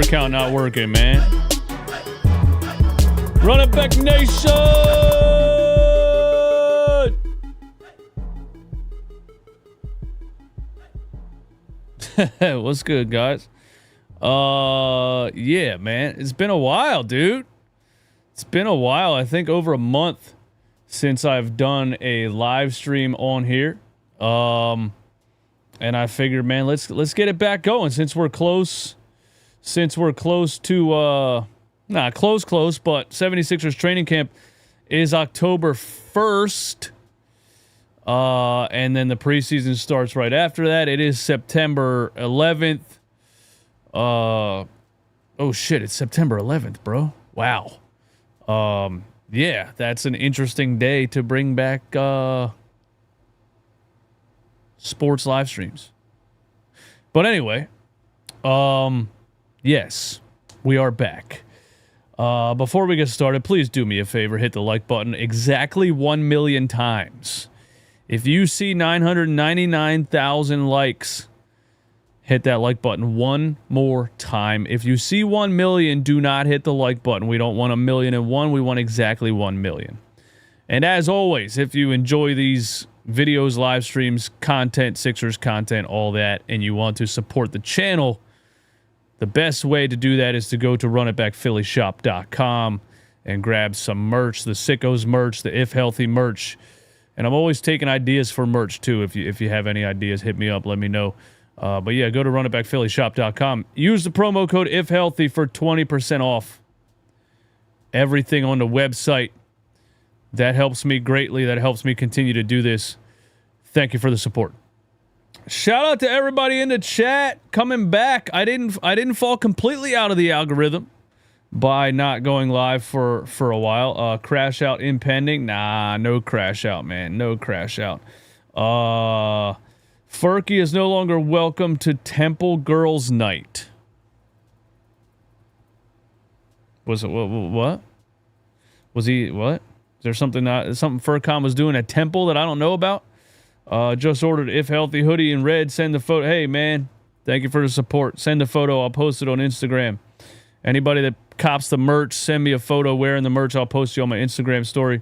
account not working, man. Run it back, nation! What's good, guys? Yeah, man. It's been a while, dude. It's been a while. I think over a month since I've done a live stream on here. And I figured, man, let's get it back going since we're close. Since we're close to not close, but 76ers training camp is October 1st. And then the preseason starts right after that. It is September 11th. Oh shit, it's September 11th, bro. Wow. Yeah, that's an interesting day to bring back sports live streams. But anyway, yes, we are back. Before we get started, please do me a favor, hit the like button exactly 1 million times. If you see 999,000 likes, hit that like button one more time. If you see 1 million, do not hit the like button. We don't want 1,000,001. We want exactly 1 million. And as always, if you enjoy these videos, live streams, content, Sixers content, all that, and you want to support the channel, the best way to do that is to go to runitbackphillyshop.com and grab some merch, the Sickos merch, the If Healthy merch. And I'm always taking ideas for merch, too. If you have any ideas, hit me up. Let me know. But, yeah, go to runitbackphillyshop.com. Use the promo code IFHEALTHY for 20% off everything on the website. That helps me greatly. That helps me continue to do this. Thank you for the support. Shout out to everybody in the chat coming back. I didn't fall completely out of the algorithm by not going live for a while. Crash out impending. Nah, no crash out, man. No crash out. Furky is no longer welcome to Temple Girls Night. Was it what? Was he what? Is there something Furkan was doing at Temple that I don't know about? Just ordered If Healthy hoodie in red. Send the photo. Hey, man. Thank you for the support. Send a photo. I'll post it on Instagram. Anybody that cops the merch, send me a photo wearing the merch. I'll post you on my Instagram story.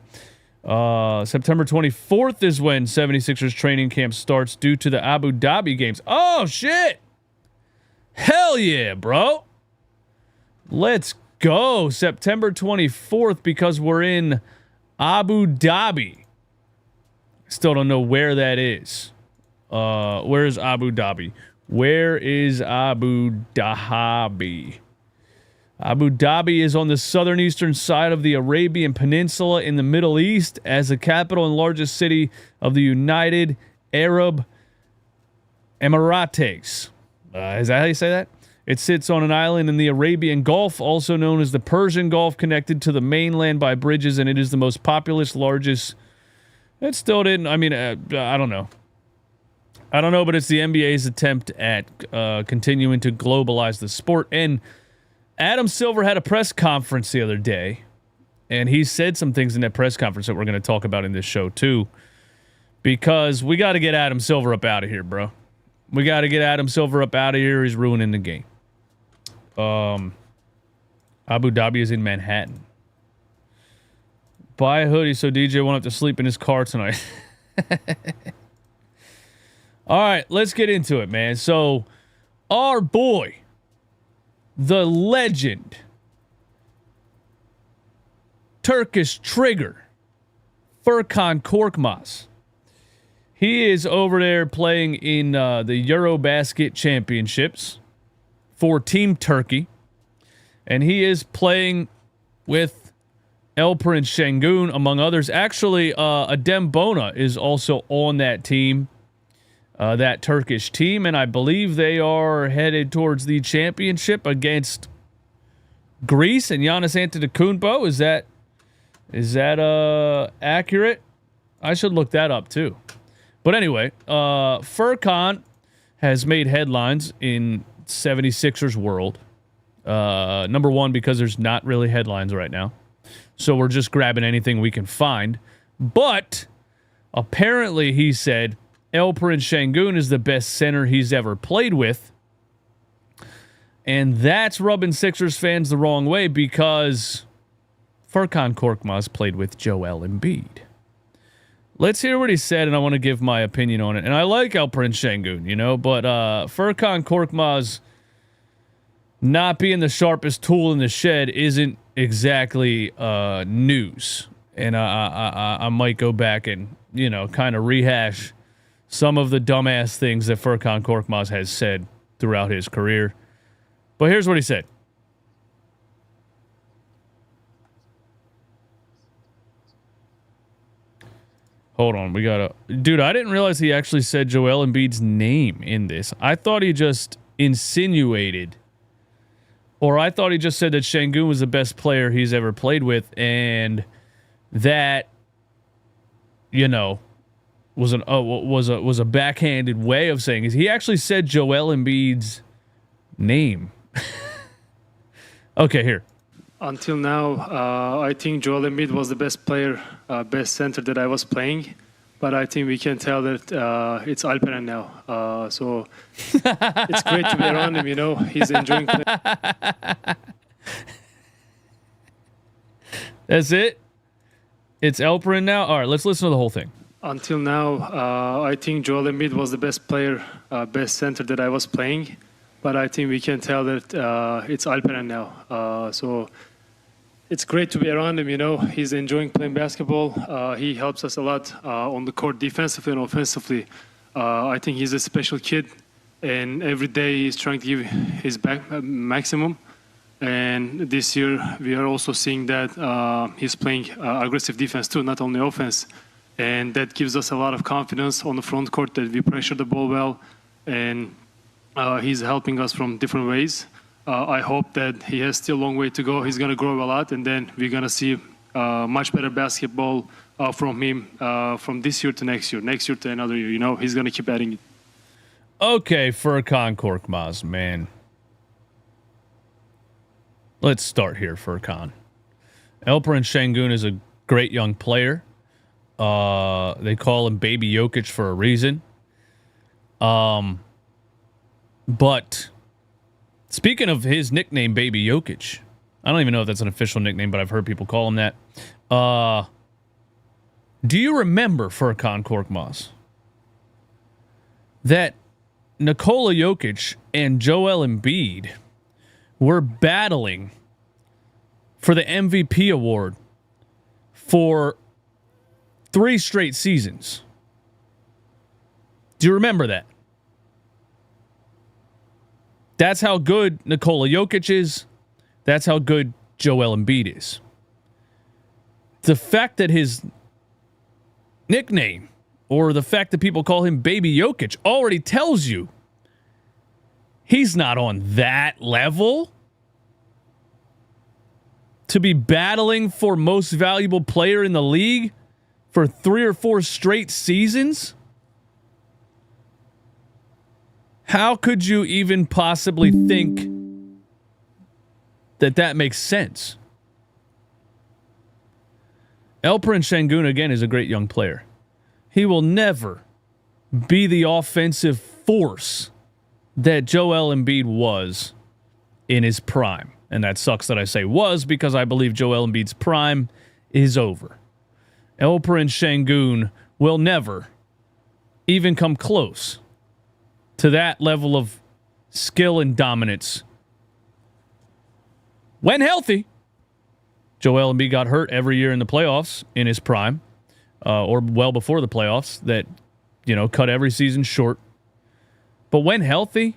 September 24th is when 76ers training camp starts due to the Abu Dhabi games. Oh, shit. Hell yeah, bro. Let's go. September 24th because we're in Abu Dhabi. Still don't know where that is. Where is Abu Dhabi? Where is Abu Dhabi? Abu Dhabi is on the southern eastern side of the Arabian Peninsula in the Middle East as the capital and largest city of the United Arab Emirates. Is that how you say that? It sits on an island in the Arabian Gulf, also known as the Persian Gulf, connected to the mainland by bridges, and it is the most populous, largest... It still didn't... I mean, I don't know. I don't know, but it's the NBA's attempt at continuing to globalize the sport, and Adam Silver had a press conference the other day, and he said some things in that press conference that we're going to talk about in this show, too, because we got to get Adam Silver up out of here, bro. We got to get Adam Silver up out of here. He's ruining the game. Abu Dhabi is in Manhattan. Buy a hoodie so DJ won't have to sleep in his car tonight. All right, let's get into it, man. So, our boy, the legend, Turkish Trigger, Furkan Korkmaz. He is over there playing in the Eurobasket Championships for Team Turkey. And he is playing with Alperen Şengün, among others. Actually, Adem Bona is also on that team, that Turkish team. And I believe they are headed towards the championship against Greece and Giannis Antetokounmpo. Is that accurate? I should look that up, too. But anyway, Furkan has made headlines in 76ers world. Number one, because there's not really headlines right now. So we're just grabbing anything we can find. But apparently he said Alperen Şengün is the best center he's ever played with. And that's rubbing Sixers fans the wrong way because Furkan Korkmaz played with Joel Embiid. Let's hear what he said, and I want to give my opinion on it. And I like Alperen Şengün, but Furkan Korkmaz not being the sharpest tool in the shed isn't exactly news. And I might go back and, kind of rehash some of the dumbass things that Furkan Korkmaz has said throughout his career. But here's what he said. Hold on, Dude, I didn't realize he actually said Joel Embiid's name in this. I thought he just insinuated, or I thought he just said that Şengün was the best player he's ever played with, and that, was a backhanded way of saying it. He actually said Joel Embiid's name. Okay, here. Until now, I think Joel Embiid was the best player, best center that I was playing. But I think we can tell that it's Alperen now. So it's great to be around him, He's enjoying playing. That's it? It's Alperen now? All right, let's listen to the whole thing. Until now, I think Joel Embiid was the best player, best center that I was playing. But I think we can tell that it's Alperen now. So it's great to be around him, He's enjoying playing basketball. He helps us a lot on the court defensively and offensively. I think he's a special kid. And every day he's trying to give his maximum. And this year we are also seeing that he's playing aggressive defense too, not only offense. And that gives us a lot of confidence on the front court that we pressure the ball well. And he's helping us from different ways. I hope that he has still a long way to go. He's going to grow a lot, and then we're going to see much better basketball from him from this year to next year to another year. He's going to keep adding it. Okay, Furkan Korkmaz, man. Let's start here, Furkan. Alperen Şengün is a great young player. They call him Baby Jokic for a reason. But speaking of his nickname, Baby Jokic, I don't even know if that's an official nickname, but I've heard people call him that. Do you remember, Furkan Korkmaz, that Nikola Jokic and Joel Embiid were battling for the MVP award for 3 straight seasons? Do you remember that? That's how good Nikola Jokic is. That's how good Joel Embiid is. The fact that his nickname, or the fact that people call him Baby Jokic, already tells you he's not on that level to be battling for most valuable player in the league for 3 or 4 straight seasons. How could you even possibly think that makes sense? Alperen Şengün, again, is a great young player. He will never be the offensive force that Joel Embiid was in his prime. And that sucks that I say was, because I believe Joel Embiid's prime is over. Alperen Şengün will never even come close to that level of skill and dominance when healthy. Joel Embiid got hurt every year in the playoffs in his prime, or well before the playoffs, that, cut every season short. But when healthy,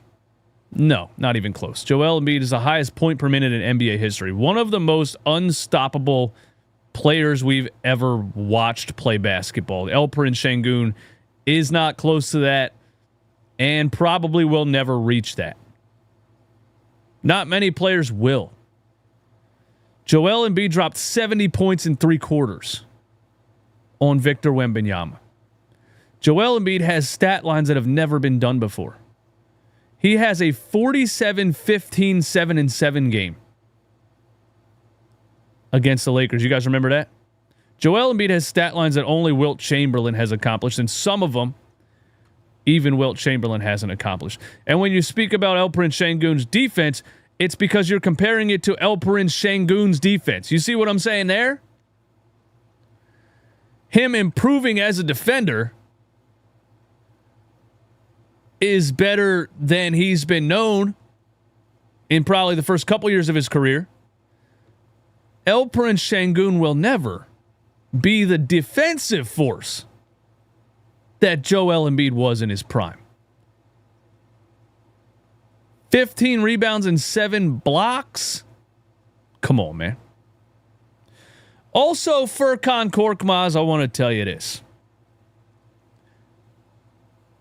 no, not even close. Joel Embiid is the highest point per minute in NBA history. One of the most unstoppable players we've ever watched play basketball. Alperen Şengün is not close to that, and probably will never reach that. Not many players will. Joel Embiid dropped 70 points in 3 quarters on Victor Wembanyama. Joel Embiid has stat lines that have never been done before. He has a 47-15, 7-7 game against the Lakers. You guys remember that? Joel Embiid has stat lines that only Wilt Chamberlain has accomplished, and some of them even Wilt Chamberlain hasn't accomplished. And when you speak about Alperen Şengün's defense, it's because you're comparing it to Alperen Şengün's defense. You see what I'm saying there? Him improving as a defender is better than he's been known in probably the first couple years of his career. Alperen Şengün will never be the defensive force that Joel Embiid was in his prime. 15 rebounds and 7 blocks? Come on, man. Also, Furkan Korkmaz, I want to tell you this.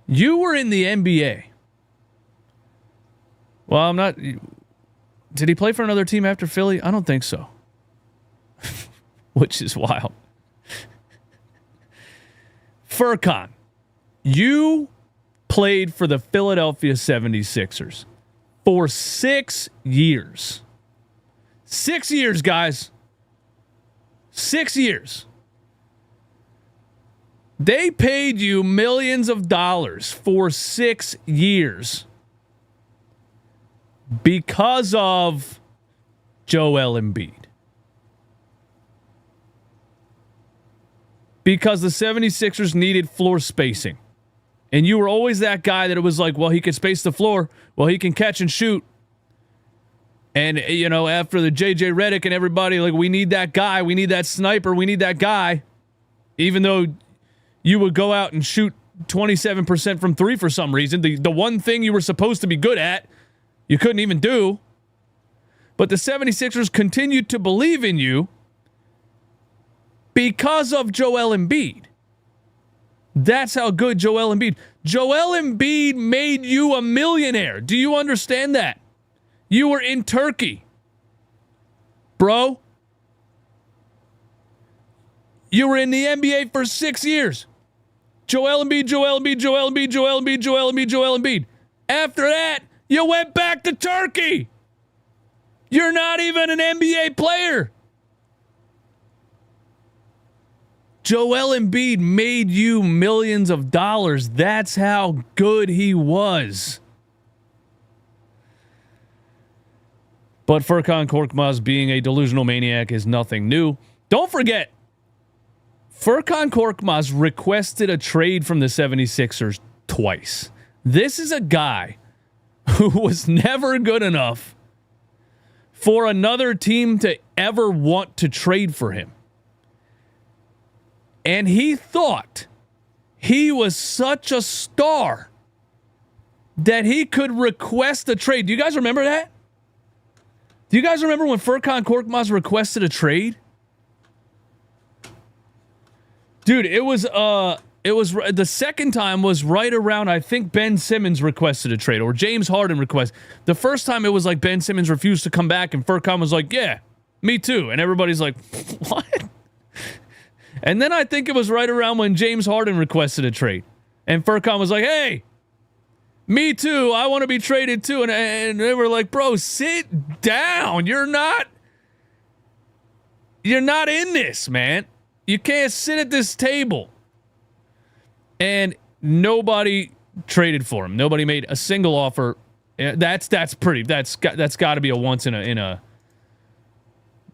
You were in the NBA. Well, I'm not... Did he play for another team after Philly? I don't think so. Which is wild. Furkan, you played for the Philadelphia 76ers for 6 years. 6 years, guys. 6 years. They paid you millions of dollars for 6 years because of Joel Embiid. Because the 76ers needed floor spacing. And you were always that guy that it was like, well, he can space the floor. Well, he can catch and shoot. And, you know, after the JJ Redick and everybody, like, we need that guy. We need that sniper. We need that guy. Even though you would go out and shoot 27% from three for some reason. The one thing you were supposed to be good at, you couldn't even do. But the 76ers continued to believe in you because of Joel Embiid. That's how good Joel Embiid. Joel Embiid made you a millionaire. Do you understand that? You were in Turkey, bro. You were in the NBA for 6 years. Joel Embiid, Joel Embiid, Joel Embiid, Joel Embiid, Joel Embiid, Joel Embiid. After that, you went back to Turkey. You're not even an NBA player. Joel Embiid made you millions of dollars. That's how good he was. But Furkan Korkmaz being a delusional maniac is nothing new. Don't forget, Furkan Korkmaz requested a trade from the 76ers twice. This is a guy who was never good enough for another team to ever want to trade for him. And he thought he was such a star that he could request a trade. Do you guys remember that? Do you guys remember when Furkan Korkmaz requested a trade? Dude, it was the second time was right around, I think Ben Simmons requested a trade or James Harden request. The first time it was like Ben Simmons refused to come back and Furkan was like, yeah, me too. And everybody's like, what? And then I think it was right around when James Harden requested a trade. And Furkan was like, hey, me too. I want to be traded too. And they were like, bro, sit down. You're not in this, man. You can't sit at this table. And nobody traded for him. Nobody made a single offer. That's got to be a once in a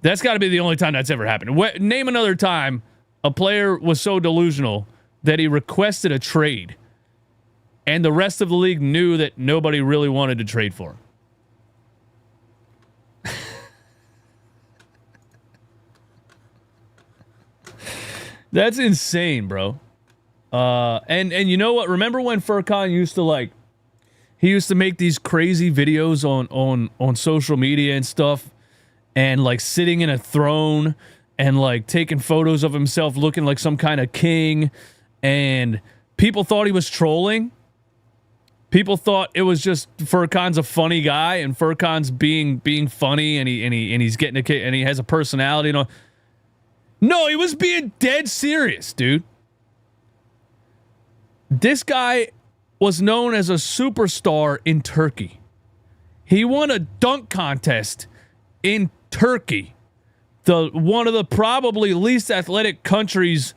that's got to be the only time that's ever happened. Name another time a player was so delusional that he requested a trade and the rest of the league knew that nobody really wanted to trade for him. That's insane, bro. And you know what? Remember when Furkan used to make these crazy videos on social media and stuff, and like sitting in a throne and like taking photos of himself looking like some kind of king, and people thought he was trolling. People thought it was just Furkan's a funny guy and Furkan's being funny and he's getting a kick and he has a personality and all. No, he was being dead serious, dude. This guy was known as a superstar in Turkey. He won a dunk contest in Turkey, one of the probably least athletic countries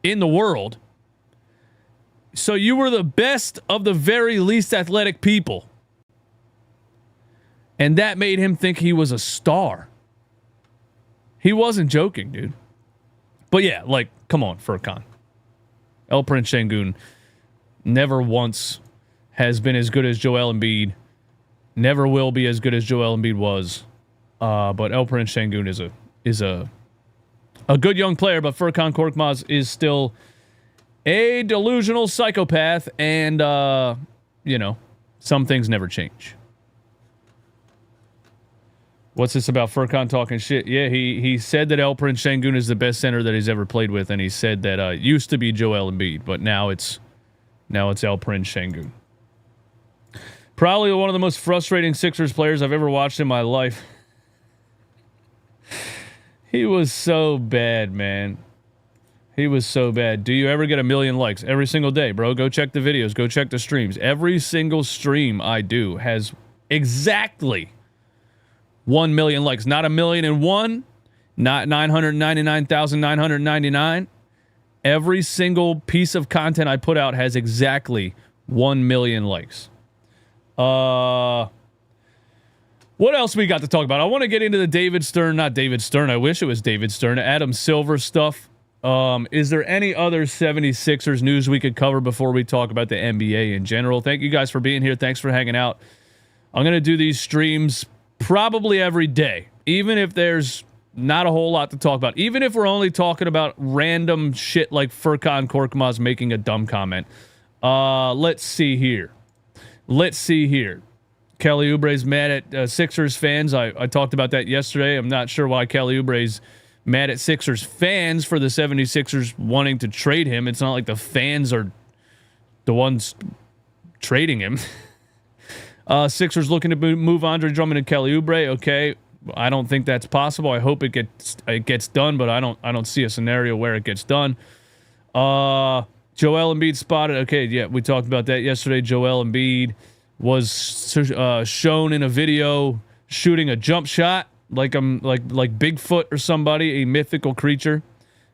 in the world. So you were the best of the very least athletic people. And that made him think he was a star. He wasn't joking, dude. But yeah, like, come on, Furkan. El Prince Şengün never once has been as good as Joel Embiid. Never will be as good as Joel Embiid was. But El Prince Şengün is a good young player, but Furkan Korkmaz is still a delusional psychopath, and some things never change. What's this about Furkan talking shit? Yeah, he said that El Prince Şengün is the best center that he's ever played with, and he said that it used to be Joel Embiid, but now it's El Prince Şengün. Probably one of the most frustrating Sixers players I've ever watched in my life. He was so bad, man. He was so bad. Do you ever get 1 million likes? Every single day, bro. Go check the videos. Go check the streams. Every single stream I do has exactly 1 million likes. Not 1,000,001, not 999,999. Every single piece of content I put out has exactly 1 million likes. What else we got to talk about? I want to get into the not David Stern. I wish it was David Stern. Adam Silver stuff. Is there any other 76ers news we could cover before we talk about the NBA in general? Thank you guys for being here. Thanks for hanging out. I'm going to do these streams probably every day, even if there's not a whole lot to talk about. Even if we're only talking about random shit like Furkan Korkmaz making a dumb comment. Let's see here. Kelly Oubre's mad at Sixers fans. I talked about that yesterday. I'm not sure why Kelly Oubre's mad at Sixers fans for the 76ers wanting to trade him. It's not like the fans are the ones trading him. Sixers looking to move Andre Drummond and Kelly Oubre. Okay, I don't think that's possible. I hope it gets done, but I don't see a scenario where it gets done. Joel Embiid spotted. Okay, yeah, we talked about that yesterday. Joel Embiid was shown in a video shooting a jump shot like Bigfoot or somebody, a mythical creature,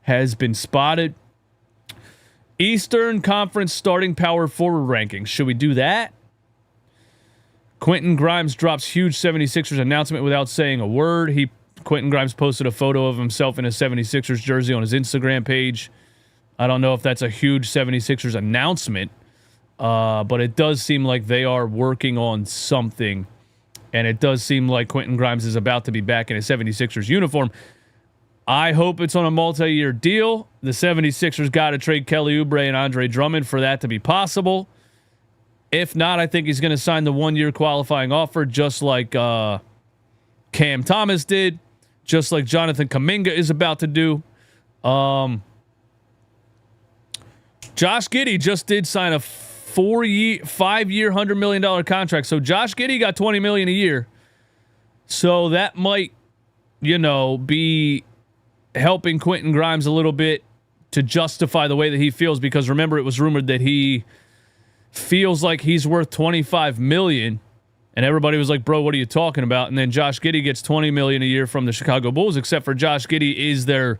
has been spotted. Eastern Conference starting power forward rankings. Should we do that? Quentin Grimes drops huge 76ers announcement without saying a word. Quentin Grimes posted a photo of himself in a 76ers jersey on his Instagram page. I don't know if that's a huge 76ers announcement, but it does seem like they are working on something, and it does seem like Quentin Grimes is about to be back in a 76ers uniform. I hope it's on a multi-year deal. The 76ers got to trade Kelly Oubre and Andre Drummond for that to be possible. If not, I think he's going to sign the 1-year qualifying offer just like Cam Thomas did, just like Jonathan Kuminga is about to do. Josh Giddey just did sign a 5-year, $100 million contract. So Josh Giddey got $20 million a year. So that might, be helping Quentin Grimes a little bit to justify the way that he feels, because remember, it was rumored that he feels like he's worth $25 million, and everybody was like, bro, what are you talking about? And then Josh Giddey gets $20 million a year from the Chicago Bulls, except for Josh Giddey is their,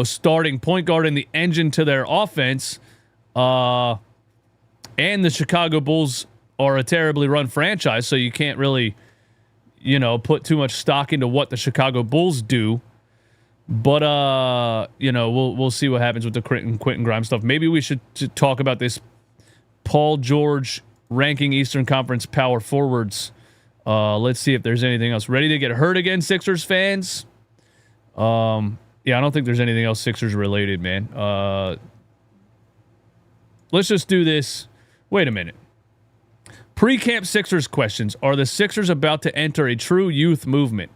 starting point guard and the engine to their offense. And the Chicago Bulls are a terribly run franchise, so you can't really, put too much stock into what the Chicago Bulls do. But we'll see what happens with the Quentin Grimes stuff. Maybe we should talk about this Paul George ranking Eastern Conference power forwards. Let's see if there's anything else. Ready to get hurt again, Sixers fans? Yeah, I don't think there's anything else Sixers related, man. Let's just do this. Wait a minute. Pre-camp Sixers questions. Are the Sixers about to enter a true youth movement?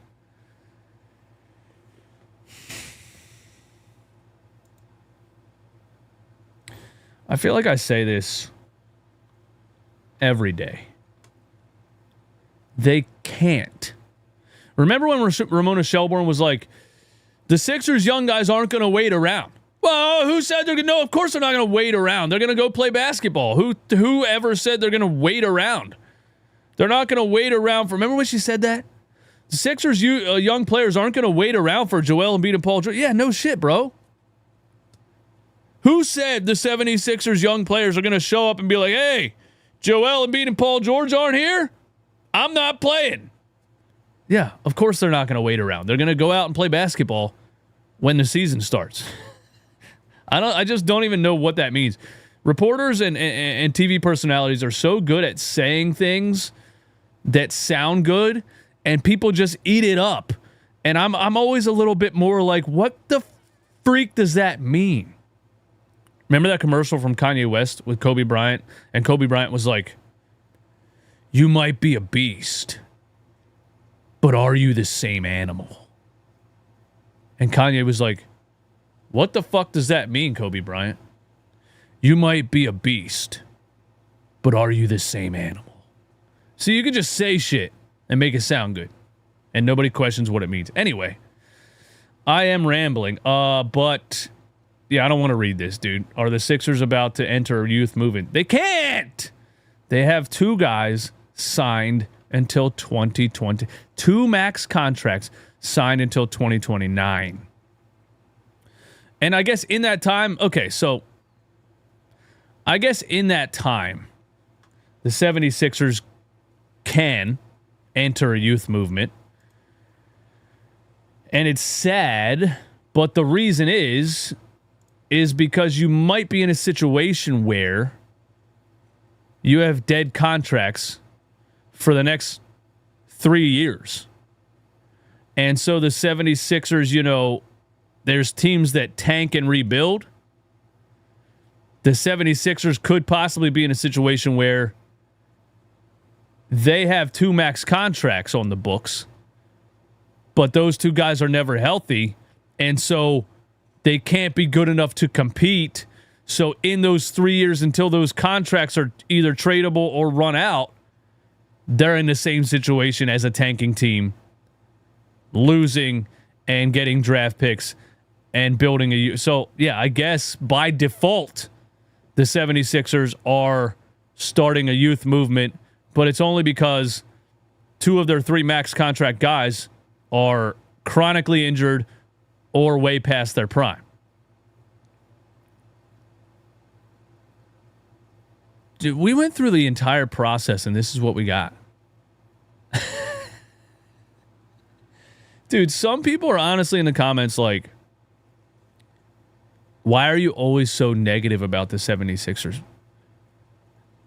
I feel like I say this every day. They can't. Remember when Ramona Shelburne was like, the Sixers young guys aren't going to wait around? Well, who said they're going to? No, of course they're not going to wait around. They're going to go play basketball. Whoever said they're going to wait around? They're not going to wait around for, remember when she said that? The Sixers young players aren't going to wait around for Joel Embiid and Paul George. Yeah, no shit, bro. Who said the 76ers young players are going to show up and be like, hey, Joel Embiid and Paul George aren't here? I'm not playing. Yeah, of course they're not going to wait around. They're going to go out and play basketball when the season starts. I just don't even know what that means. Reporters and TV personalities are so good at saying things that sound good, and people just eat it up. And I'm always a little bit more like, what the freak does that mean? Remember that commercial from Kanye West with Kobe Bryant? And Kobe Bryant was like, you might be a beast, but are you the same animal? And Kanye was like, what the fuck does that mean, Kobe Bryant? You might be a beast, but are you the same animal? So you can just say shit and make it sound good, and nobody questions what it means. Anyway, I am rambling, but yeah, I don't want to read this, dude. Are the Sixers about to enter a youth movement? They can't. They have 2 guys signed until 2020. 2 max contracts signed until 2029. And I guess in that time, okay, so I guess in that time, the 76ers can enter a youth movement. And it's sad, but the reason is because you might be in a situation where you have dead contracts for the next 3 years. And so the 76ers, you know, there's teams that tank and rebuild. The 76ers could possibly be in a situation where they have 2 max contracts on the books, but those 2 guys are never healthy, and so they can't be good enough to compete. So in those 3 years until those contracts are either tradable or run out, they're in the same situation as a tanking team, losing and getting draft picks and building a... So, yeah, I guess by default, the 76ers are starting a youth movement, but it's only because 2 of their 3 max contract guys are chronically injured or way past their prime. Dude, we went through the entire process, and this is what we got. Dude, some people are honestly in the comments like, why are you always so negative about the 76ers?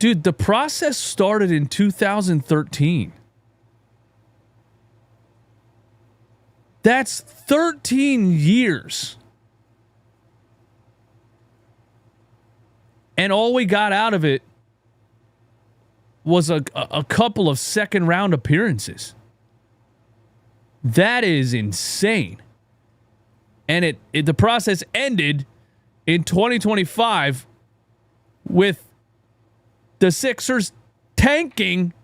Dude, the process started in 2013. That's 13 years. And all we got out of it was a couple of second-round appearances. That is insane. And the process ended in 2025 with the Sixers tanking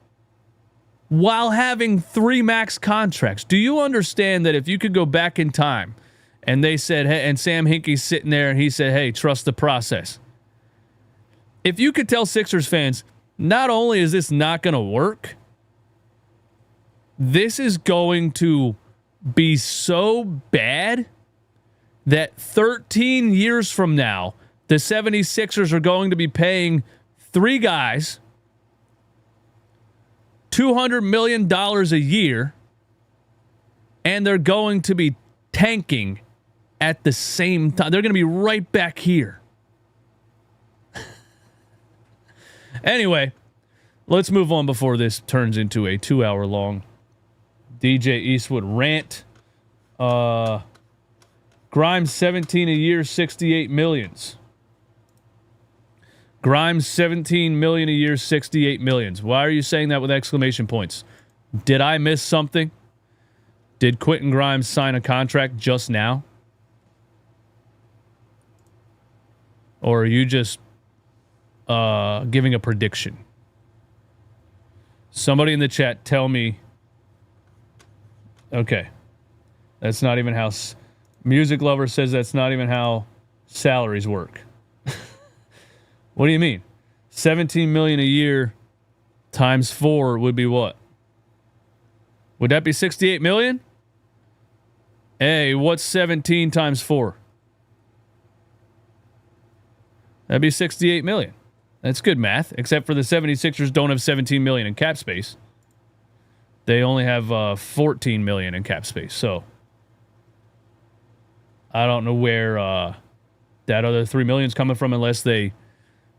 while having 3 max contracts. Do you understand that if you could go back in time and they said, hey, and Sam Hinkie's sitting there and he said, hey, trust the process. If you could tell Sixers fans, not only is this not going to work, this is going to be so bad that 13 years from now, the 76ers are going to be paying 3 guys $200 million a year, and they're going to be tanking at the same time. They're going to be right back here. Anyway, let's move on before this turns into a 2-hour-long DJ Eastwood rant. Grimes 17 a year, 68 millions. Grimes 17 million a year, 68 millions. Why are you saying that with exclamation points? Did I miss something? Did Quentin Grimes sign a contract just now? Or are you just giving a prediction? Somebody in the chat tell me. Okay. That's not even how... Music Lover says that's not even how salaries work. What do you mean? 17 million a year times 4 would be what? Would that be 68 million? Hey, what's 17 times 4? That'd be $68 million. That's good math, except for the 76ers don't have $17 million in cap space. They only have $14 million in cap space. So I don't know where that other $3 million is coming from unless they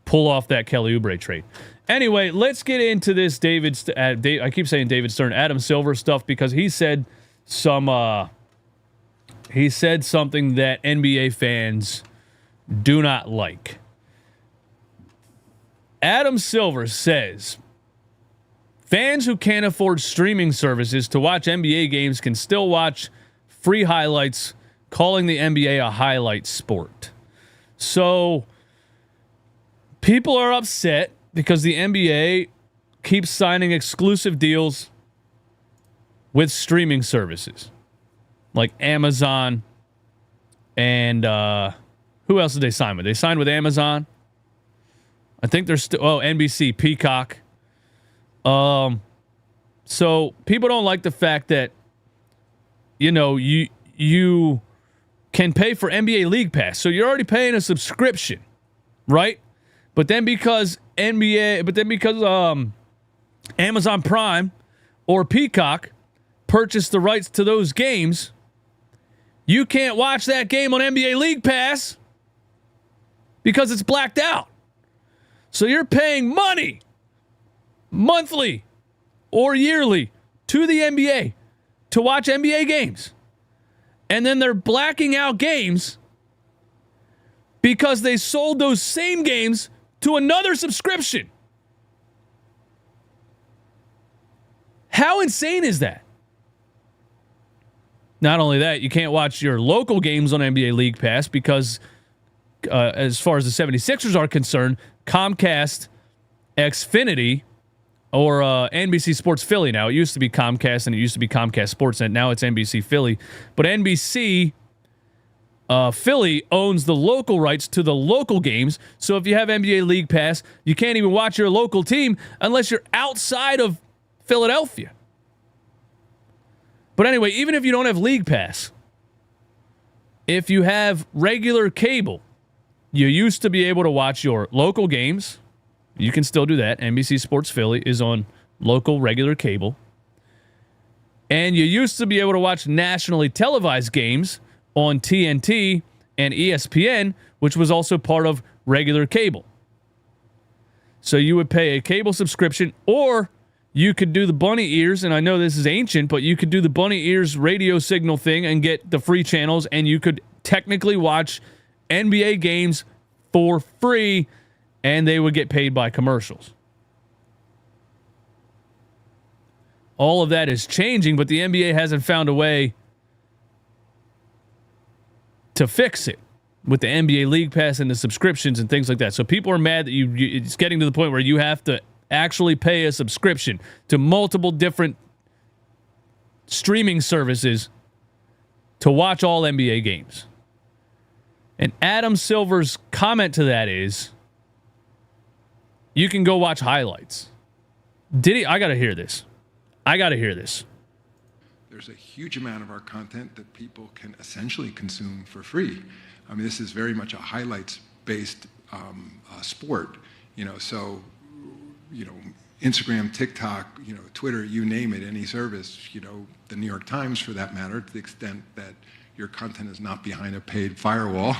pull off that Kelly Oubre trade. Anyway, let's get into this I keep saying David Stern, Adam Silver stuff, because he said something that NBA fans do not like. Adam Silver says fans who can't afford streaming services to watch NBA games can still watch free highlights, calling the NBA a highlight sport. So people are upset because the NBA keeps signing exclusive deals with streaming services like Amazon and who else did they sign with? They signed with Amazon. I think they're still NBC, Peacock. So people don't like the fact that you can pay for NBA League Pass. So you're already paying a subscription, right? But then because Amazon Prime or Peacock purchased the rights to those games, you can't watch that game on NBA League Pass because it's blacked out. So you're paying money monthly or yearly to the NBA to watch NBA games. And then they're blacking out games because they sold those same games to another subscription. How insane is that? Not only that, you can't watch your local games on NBA League Pass because as far as the 76ers are concerned, Comcast Xfinity or NBC Sports Philly now. It used to be Comcast and it used to be Comcast Sportsnet. Now it's NBC Philly. But NBC Philly owns the local rights to the local games. So if you have NBA League Pass, you can't even watch your local team unless you're outside of Philadelphia. But anyway, even if you don't have League Pass, if you have regular cable, you used to be able to watch your local games. You can still do that. NBC Sports Philly is on local regular cable. And you used to be able to watch nationally televised games on TNT and ESPN, which was also part of regular cable. So you would pay a cable subscription, or you could do the bunny ears, and I know this is ancient, but you could do the bunny ears radio signal thing and get the free channels, and you could technically watch NBA games for free, and they would get paid by commercials. All of that is changing, but the NBA hasn't found a way to fix it with the NBA League Pass and the subscriptions and things like that. So people are mad that it's getting to the point where you have to actually pay a subscription to multiple different streaming services to watch all NBA games. And Adam Silver's comment to that is, you can go watch highlights. I got to hear this. There's a huge amount of our content that people can essentially consume for free. I mean, this is very much a highlights-based sport. So Instagram, TikTok, Twitter, you name it, any service, the New York Times for that matter, to the extent that your content is not behind a paid firewall.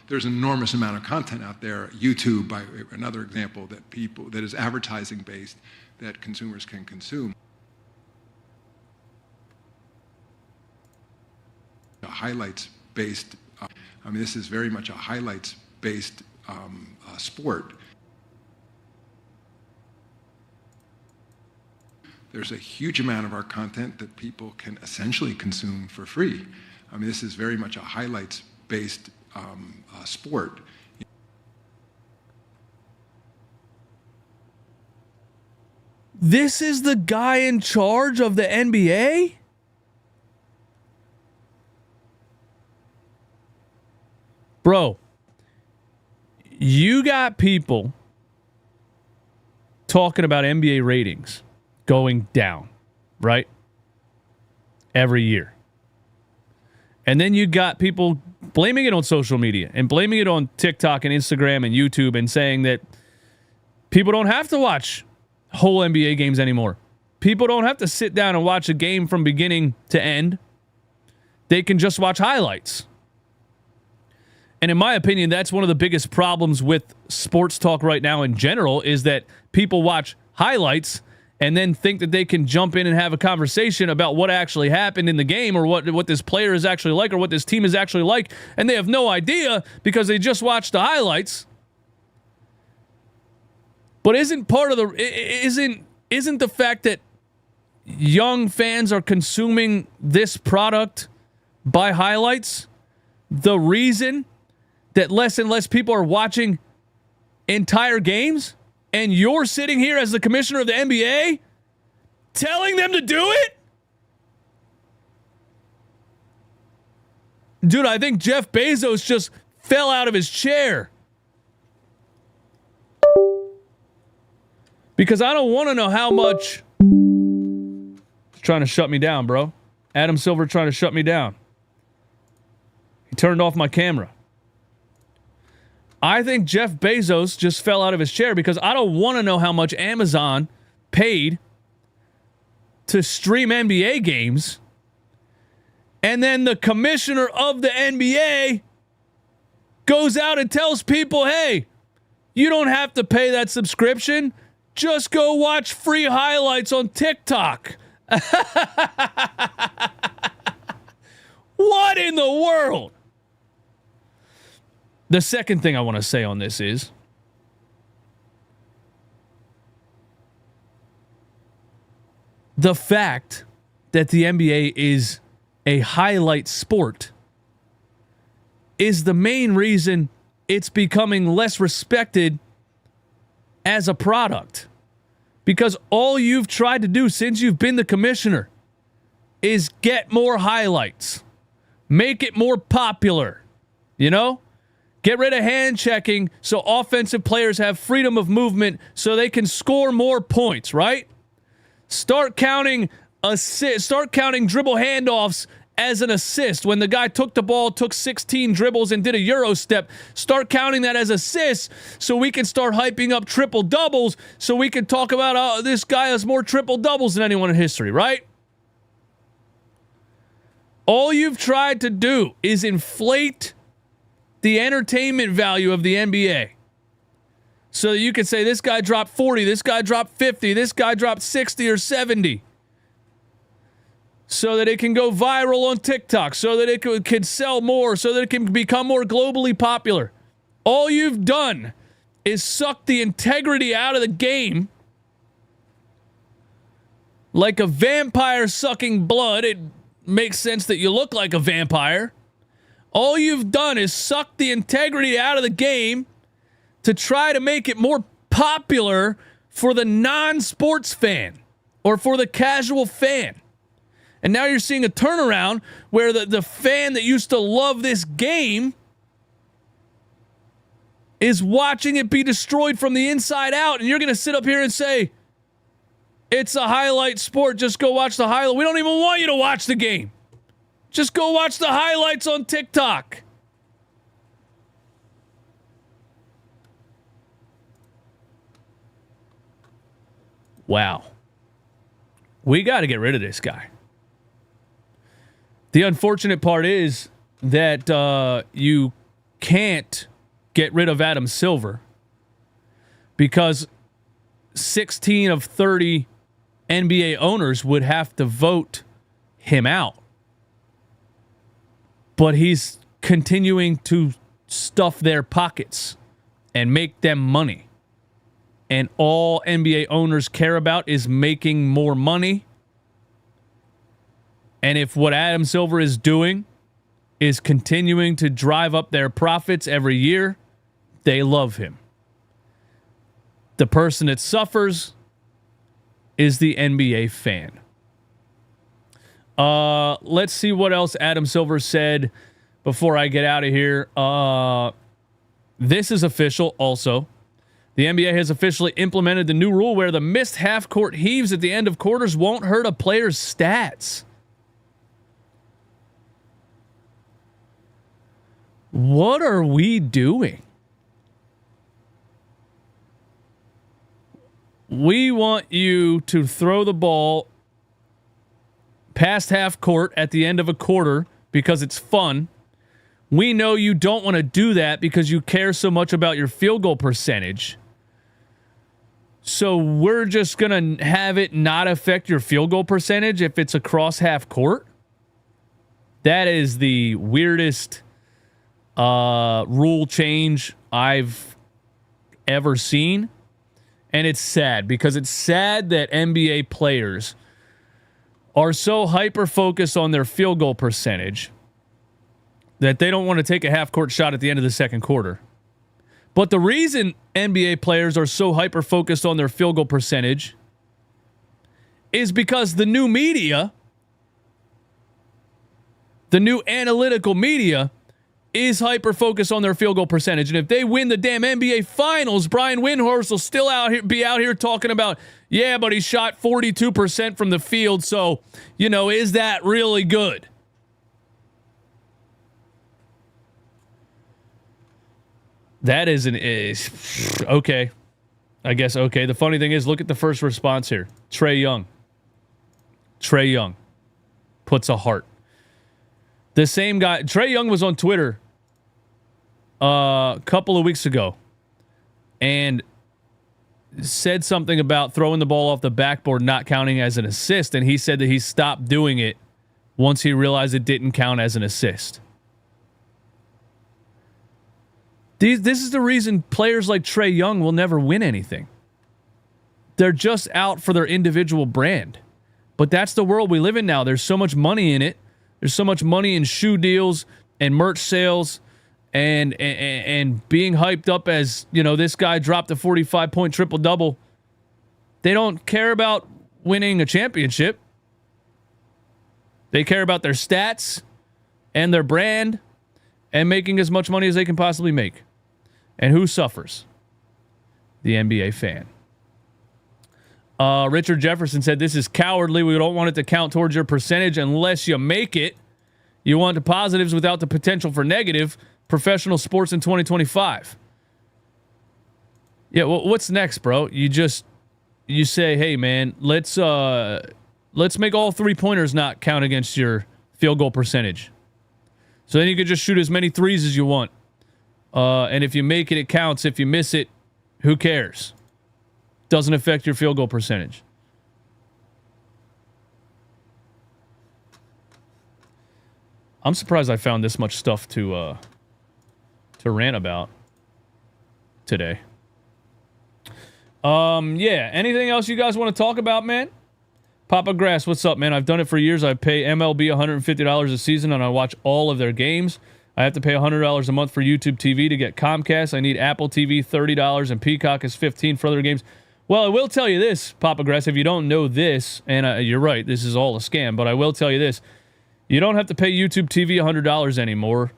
There's an enormous amount of content out there. YouTube, by another example, that is advertising based, that consumers can consume. A highlights based. This is very much a highlights based sport. There's a huge amount of our content that people can essentially consume for free. This is very much a highlights-based sport. This is the guy in charge of the NBA? Bro, you got people talking about NBA ratings going down, right? Every year. And then you got people blaming it on social media and blaming it on TikTok and Instagram and YouTube and saying that people don't have to watch whole NBA games anymore. People don't have to sit down and watch a game from beginning to end. They can just watch highlights. And in my opinion, that's one of the biggest problems with sports talk right now in general, is that people watch highlights and then think that they can jump in and have a conversation about what actually happened in the game, or what this player is actually like, or what this team is actually like, and they have no idea because they just watched the highlights. But isn't the fact that young fans are consuming this product by highlights the reason that less and less people are watching entire games? And you're sitting here as the commissioner of the NBA telling them to do it? Dude, I think Jeff Bezos just fell out of his chair. Because I don't want to know how much... He's trying to shut me down, bro. Adam Silver trying to shut me down. He turned off my camera. I think Jeff Bezos just fell out of his chair because I don't want to know how much Amazon paid to stream NBA games, and then the commissioner of the NBA goes out and tells people, hey, you don't have to pay that subscription. Just go watch free highlights on TikTok. What in the world? The second thing I want to say on this is the fact that the NBA is a highlight sport is the main reason it's becoming less respected as a product. Because all you've tried to do since you've been the commissioner is get more highlights, make it more popular, you know? Get rid of hand checking so offensive players have freedom of movement so they can score more points, right? Start counting dribble handoffs as an assist. When the guy took the ball, took 16 dribbles and did a Euro step, start counting that as assists so we can start hyping up triple doubles so we can talk about this guy has more triple doubles than anyone in history, right? All you've tried to do is inflate the entertainment value of the NBA. So that you can say this guy dropped 40, this guy dropped 50, this guy dropped 60 or 70. So that it can go viral on TikTok, so that it can sell more, so that it can become more globally popular. All you've done is suck the integrity out of the game. Like a vampire sucking blood. It makes sense that you look like a vampire. All you've done is suck the integrity out of the game to try to make it more popular for the non-sports fan or for the casual fan. And now you're seeing a turnaround where the fan that used to love this game is watching it be destroyed from the inside out. And you're going to sit up here and say, it's a highlight sport. Just go watch the highlight. We don't even want you to watch the game. Just go watch the highlights on TikTok. Wow. We got to get rid of this guy. The unfortunate part is that you can't get rid of Adam Silver because 16 of 30 NBA owners would have to vote him out. But he's continuing to stuff their pockets and make them money. And all NBA owners care about is making more money. And if what Adam Silver is doing is continuing to drive up their profits every year, they love him. The person that suffers is the NBA fan. Let's see what else Adam Silver said before I get out of here. This is official also. The NBA has officially implemented the new rule where the missed half-court heaves at the end of quarters won't hurt a player's stats. What are we doing? We want you to throw the ball past half court at the end of a quarter because it's fun. We know you don't want to do that because you care so much about your field goal percentage. So we're just going to have it not affect your field goal percentage if it's across half court? That is the weirdest rule change I've ever seen. And it's sad because it's sad that NBA players are so hyper-focused on their field goal percentage that they don't want to take a half-court shot at the end of the second quarter. But the reason NBA players are so hyper-focused on their field goal percentage is because the new media, the new analytical media, is hyper-focused on their field goal percentage. And if they win the damn NBA Finals, Brian Windhorst will still be out here talking about, yeah, but he shot 42% from the field, so, is that really good? That is okay. I guess okay. The funny thing is, look at the first response here. Trae Young. Trae Young puts a heart. The same guy, Trae Young, was on Twitter a couple of weeks ago and said something about throwing the ball off the backboard not counting as an assist, and he said that he stopped doing it once he realized it didn't count as an assist. This is the reason players like Trae Young will never win anything. They're just out for their individual brand. But that's the world we live in now. There's so much money in it. There's so much money in shoe deals and merch sales and being hyped up as, this guy dropped a 45-point triple-double. They don't care about winning a championship. They care about their stats and their brand and making as much money as they can possibly make. And who suffers? The NBA fan. Richard Jefferson said, this is cowardly. We don't want it to count towards your percentage unless you make it. You want the positives without the potential for negative. Professional sports in 2025. Yeah, well, what's next, bro? You say, hey, man, let's make all three-pointers not count against your field goal percentage. So then you could just shoot as many threes as you want. And if you make it, it counts. If you miss it, who cares? Doesn't affect your field goal percentage. I'm surprised I found this much stuff to rant about today. Yeah. Anything else you guys want to talk about, man? Papa Grass, what's up, man? I've done it for years. I pay MLB $150 a season, and I watch all of their games. I have to pay $100 a month for YouTube TV to get Comcast. I need Apple TV, $30, and Peacock is $15 for other games. Well, I will tell you this, Papa Grass, if you don't know this, and you're right, this is all a scam, but I will tell you this. You don't have to pay YouTube TV $100 anymore.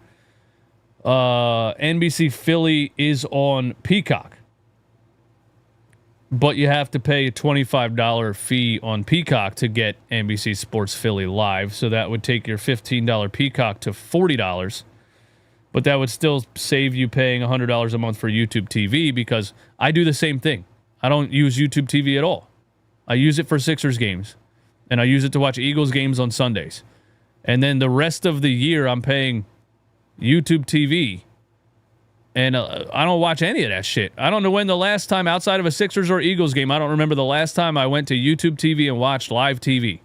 NBC Philly is on Peacock. But you have to pay a $25 fee on Peacock to get NBC Sports Philly live. So that would take your $15 Peacock to $40. But that would still save you paying $100 a month for YouTube TV because I do the same thing. I don't use YouTube TV at all. I use it for Sixers games. And I use it to watch Eagles games on Sundays. And then the rest of the year, I'm paying YouTube TV. And I don't watch any of that shit. I don't know when the last time, outside of a Sixers or Eagles game, I don't remember the last time I went to YouTube TV and watched live TV.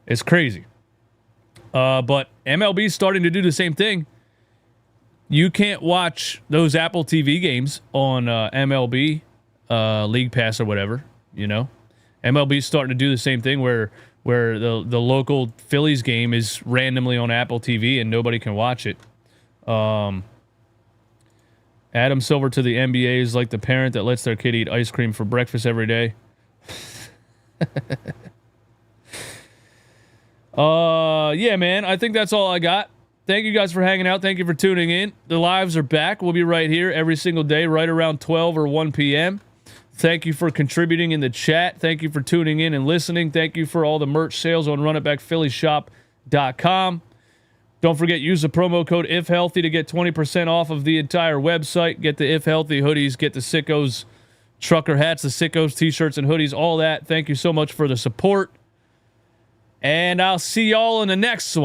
It's crazy. But MLB's starting to do the same thing. You can't watch those Apple TV games on MLB League Pass or whatever, MLB's starting to do the same thing where the local Phillies game is randomly on Apple TV and nobody can watch it. Adam Silver to the NBA is like the parent that lets their kid eat ice cream for breakfast every day. Yeah, man, I think that's all I got. Thank you guys for hanging out. Thank you for tuning in. The lives are back. We'll be right here every single day, right around 12 or 1 p.m. Thank you for contributing in the chat. Thank you for tuning in and listening. Thank you for all the merch sales on runitbackphillyshop.com. Don't forget, use the promo code IFHEALTHY to get 20% off of the entire website. Get the If Healthy hoodies, get the Sickos trucker hats, the Sickos t-shirts and hoodies, all that. Thank you so much for the support. And I'll see y'all in the next one.